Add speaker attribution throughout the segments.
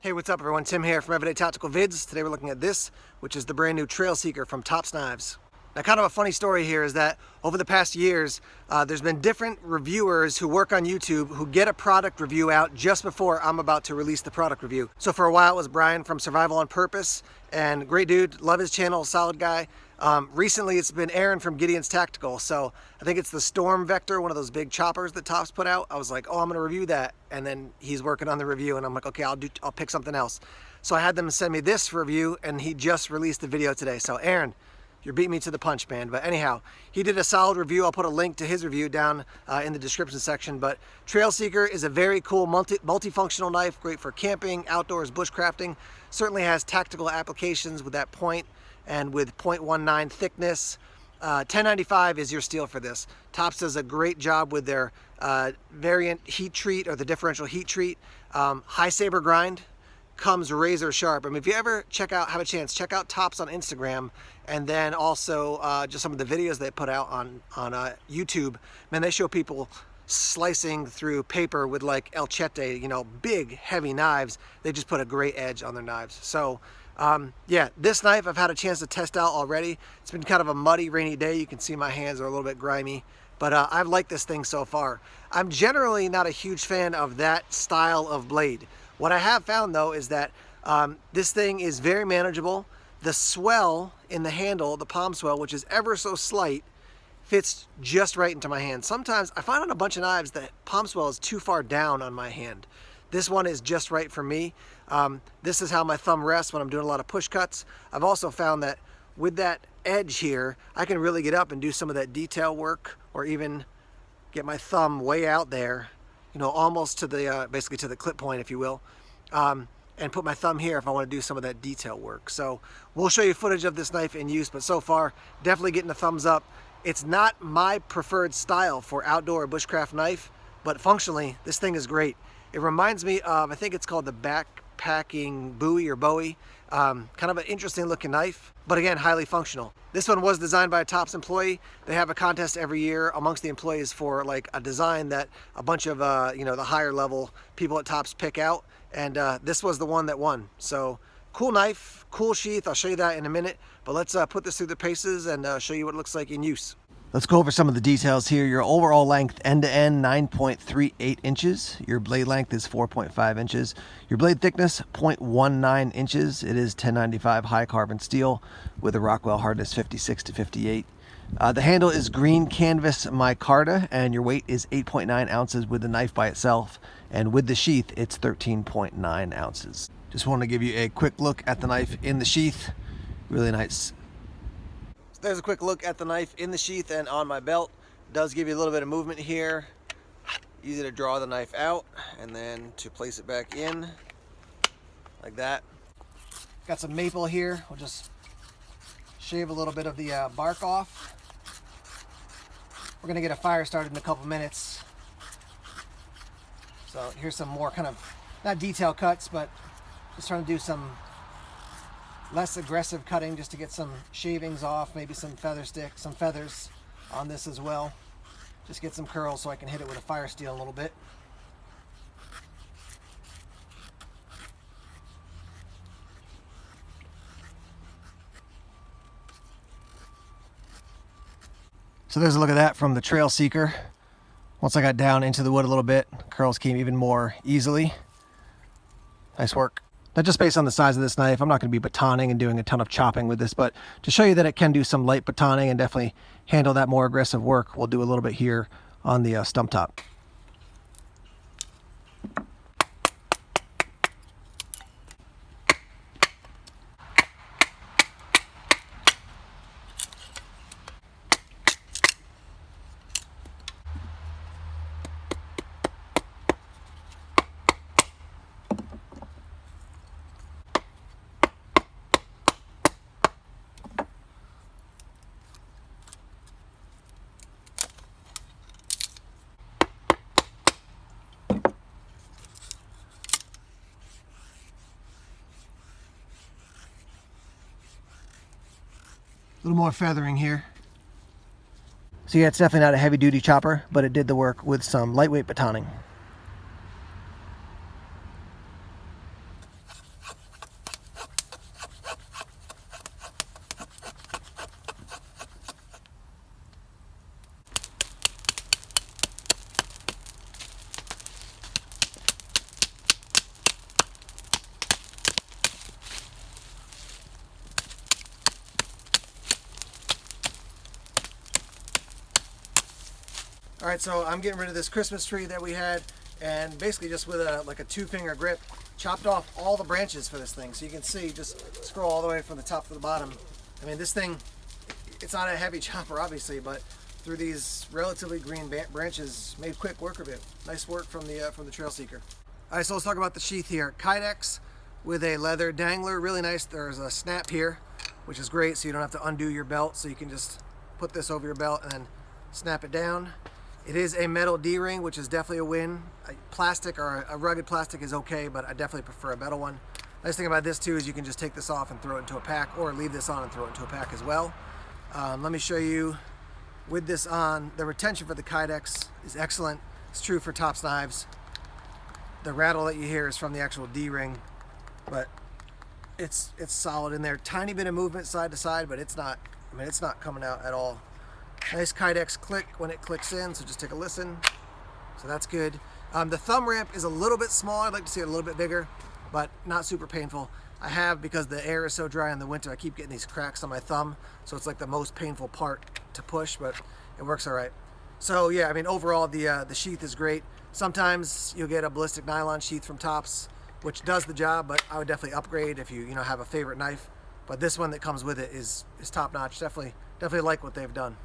Speaker 1: Hey, what's up everyone? Tim here from Everyday Tactical Vids. Today we're looking at this, which is the brand new Trail Seeker from Tops Knives. Now, kind of a funny story here is that over the past years, there's been different reviewers who work on YouTube who get a product review out just before I'm about to release the product review. So for a while it was Brian from Survival on Purpose, and great dude, love his channel, solid guy. Recently it's been Aaron from Gideon's Tactical. So I think it's the Storm Vector, one of those big choppers that Tops put out. I was like, oh, I'm gonna review that. And then he's working on the review and I'm like, okay, I'll pick something else. So I had them send me this review and he just released the video today. So Aaron, you're beating me to the punch, man. But anyhow, he did a solid review. I'll put a link to his review down in the description section. But Trail Seeker is a very cool multifunctional knife, great for camping, outdoors, bushcrafting. Certainly has tactical applications with that point and with 0.19 thickness. 1095 is your steel for this. Tops does a great job with their variant heat treat or the differential heat treat. High saber grind comes razor sharp. I mean, if you ever have a chance, check out Tops on Instagram, and then also just some of the videos they put out on YouTube. Man, they show people slicing through paper with like El Chete, you know, big heavy knives. They just put a great edge on their knives. So yeah, this knife I've had a chance to test out already. It's been kind of a muddy, rainy day. You can see my hands are a little bit grimy, but I've liked this thing so far. I'm generally not a huge fan of that style of blade. What I have found though is that this thing is very manageable. The swell in the handle, the palm swell, which is ever so slight, fits just right into my hand. Sometimes I find on a bunch of knives that palm swell is too far down on my hand. This one is just right for me. This is how my thumb rests when I'm doing a lot of push cuts. I've also found that with that edge here, I can really get up and do some of that detail work, or even get my thumb way out there, you know, almost to the basically to the clip point, if you will, and put my thumb here if I want to do some of that detail work. So we'll show you footage of this knife in use, but so far definitely getting a thumbs up. It's not my preferred style for outdoor bushcraft knife, but functionally this thing is great. It reminds me of, I think it's called the backpacking Bowie or Bowie. Kind of an interesting looking knife, but again, highly functional. This one was designed by a Tops employee. They have a contest every year amongst the employees for like a design that a bunch of, you know, the higher level people at Tops pick out. And this was the one that won. So cool knife, cool sheath. I'll show you that in a minute, but let's put this through the paces and show you what it looks like in use. Let's go over some of the details here. Your overall length, end to end, 9.38 inches. Your blade length is 4.5 inches. Your blade thickness, 0.19 inches. It is 1095 high carbon steel with a Rockwell hardness 56 to 58. The handle is green canvas micarta, and your weight is 8.9 ounces with the knife by itself. And with the sheath, it's 13.9 ounces. Just want to give you a quick look at the knife in the sheath. Really nice. There's a quick look at the knife in the sheath and on my belt. It does give you a little bit of movement here. Easy to draw the knife out and then to place it back in like that. Got some maple here. We'll just shave a little bit of the bark off. We're gonna get a fire started in a couple minutes. So here's some more kind of, not detail cuts, but just trying to do some less aggressive cutting just to get some shavings off, maybe some feathers on this as well. Just get some curls so I can hit it with a fire steel a little bit. So there's a look at that from the Trail Seeker. Once I got down into the wood a little bit, curls came even more easily. Nice work. Now, just based on the size of this knife, I'm not going to be batoning and doing a ton of chopping with this, but to show you that it can do some light batoning and definitely handle that more aggressive work, we'll do a little bit here on the stump top. A little more feathering here. So yeah, it's definitely not a heavy duty chopper, but it did the work with some lightweight batoning. All right, so I'm getting rid of this Christmas tree that we had, and basically just with a 2-finger grip, chopped off all the branches for this thing. So you can see, just scroll all the way from the top to the bottom. I mean, this thing, it's not a heavy chopper, obviously, but through these relatively green branches, made quick work of it. Nice work from the Trail Seeker. All right, so let's talk about the sheath here. Kydex with a leather dangler, really nice. There's a snap here, which is great, so you don't have to undo your belt. So you can just put this over your belt and then snap it down. It is a metal D-ring, which is definitely a win. Plastic or a rugged plastic is okay, but I definitely prefer a metal one. Nice thing about this too is you can just take this off and throw it into a pack, or leave this on and throw it into a pack as well. Let me show you with this on. The retention for the Kydex is excellent. It's true for Tops knives. The rattle that you hear is from the actual D-ring, but it's solid in there. Tiny bit of movement side to side, but it's not coming out at all. Nice Kydex click when it clicks in, so just take a listen. So that's good. The thumb ramp is a little bit small. I'd like to see it a little bit bigger, but not super painful. I have, because the air is so dry in the winter, I keep getting these cracks on my thumb, so it's like the most painful part to push, but it works all right. So yeah, I mean, overall the sheath is great. Sometimes you'll get a ballistic nylon sheath from Tops, which does the job, but I would definitely upgrade if you have a favorite knife. But this one that comes with it is top notch. Definitely like what they've done.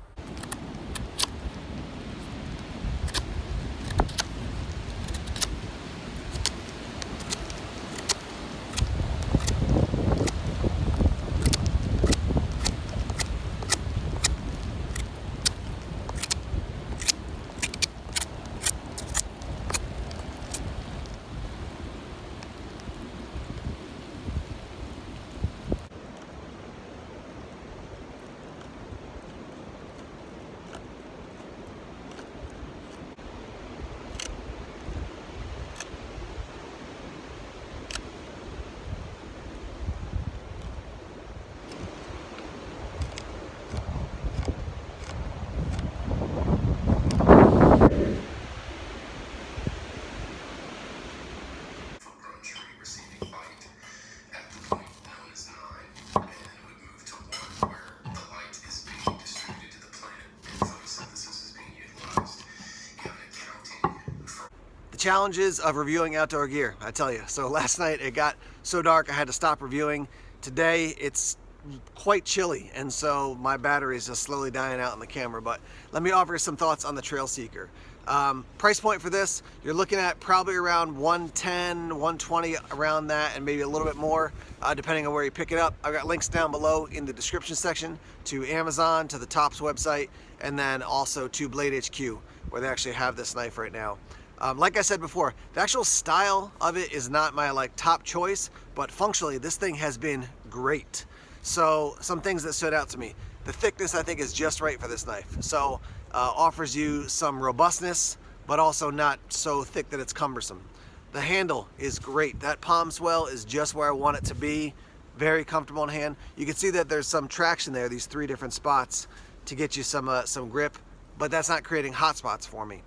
Speaker 1: Challenges of reviewing outdoor gear, I tell you. So last night it got so dark I had to stop reviewing. Today it's quite chilly, and so my battery is just slowly dying out on the camera. But let me offer some thoughts on the Trail Seeker. Price point for this, you're looking at probably around 110, 120, around that, and maybe a little bit more, depending on where you pick it up. I've got links down below in the description section to Amazon, to the Tops website, and then also to Blade HQ, where they actually have this knife right now. Like I said before, the actual style of it is not my top choice, but functionally this thing has been great. So some things that stood out to me. The thickness I think is just right for this knife. So offers you some robustness, but also not so thick that it's cumbersome. The handle is great. That palm swell is just where I want it to be. Very comfortable in hand. You can see that there's some traction there, these 3 different spots to get you some grip, but that's not creating hot spots for me.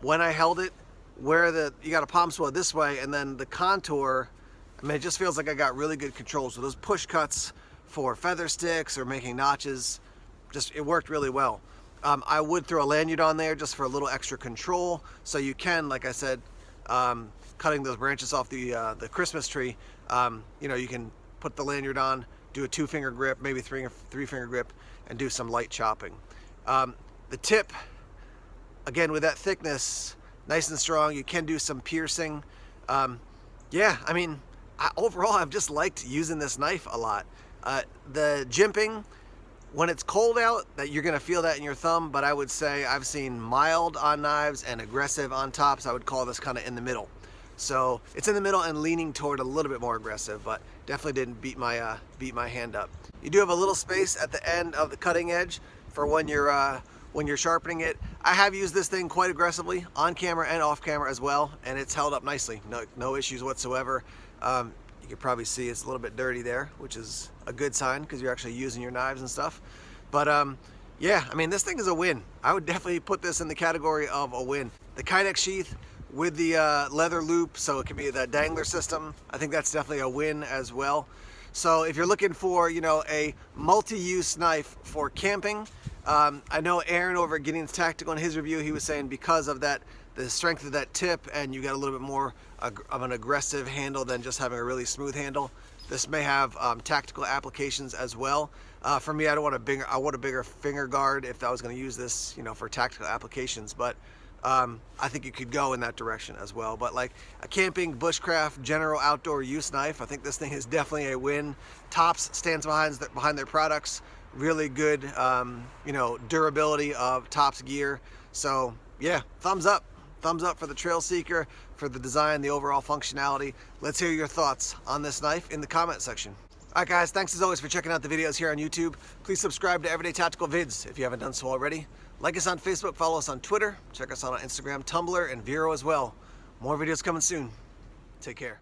Speaker 1: When I held it, where you got a palm swell this way, and then the contour, I mean, it just feels like I got really good control. So those push cuts for feather sticks or making notches, it worked really well. I would throw a lanyard on there just for a little extra control, so you can, like I said, cutting those branches off the Christmas tree, you can put the lanyard on, do a 2-finger grip, maybe 3-finger grip, and do some light chopping. The tip, again, with that thickness, nice and strong. You can do some piercing. Yeah, I mean, overall, I've just liked using this knife a lot. The jimping, when it's cold out, that you're gonna feel that in your thumb, but I would say I've seen mild on knives and aggressive on Tops. I would call this kind of in the middle. So it's in the middle and leaning toward a little bit more aggressive, but definitely didn't beat my hand up. You do have a little space at the end of the cutting edge for when you're sharpening it. I have used this thing quite aggressively on camera and off camera as well, and it's held up nicely. No issues whatsoever. You can probably see it's a little bit dirty there, which is a good sign because you're actually using your knives and stuff. But yeah, I mean, this thing is a win. I would definitely put this in the category of a win. The Kydex sheath with the leather loop, so it can be that dangler system, I think that's definitely a win as well. So if you're looking for, a multi-use knife for camping, I know Aaron over at Gideon's Tactical in his review, he was saying because of that, the strength of that tip, and you got a little bit more of an aggressive handle than just having a really smooth handle. This may have tactical applications as well. For me, I want a bigger finger guard if I was going to use this, you know, for tactical applications. But I think you could go in that direction as well. But like a camping, bushcraft, general outdoor use knife, I think this thing is definitely a win. Tops stands behind their products. Really good, you know, durability of Tops gear. So yeah, thumbs up. Thumbs up for the Trail Seeker, for the design, the overall functionality. Let's hear your thoughts on this knife in the comment section. All right guys, thanks as always for checking out the videos here on YouTube. Please subscribe to Everyday Tactical Vids if you haven't done so already. Like us on Facebook, follow us on Twitter, check us out on Instagram, Tumblr, and Vero as well. More videos coming soon. Take care.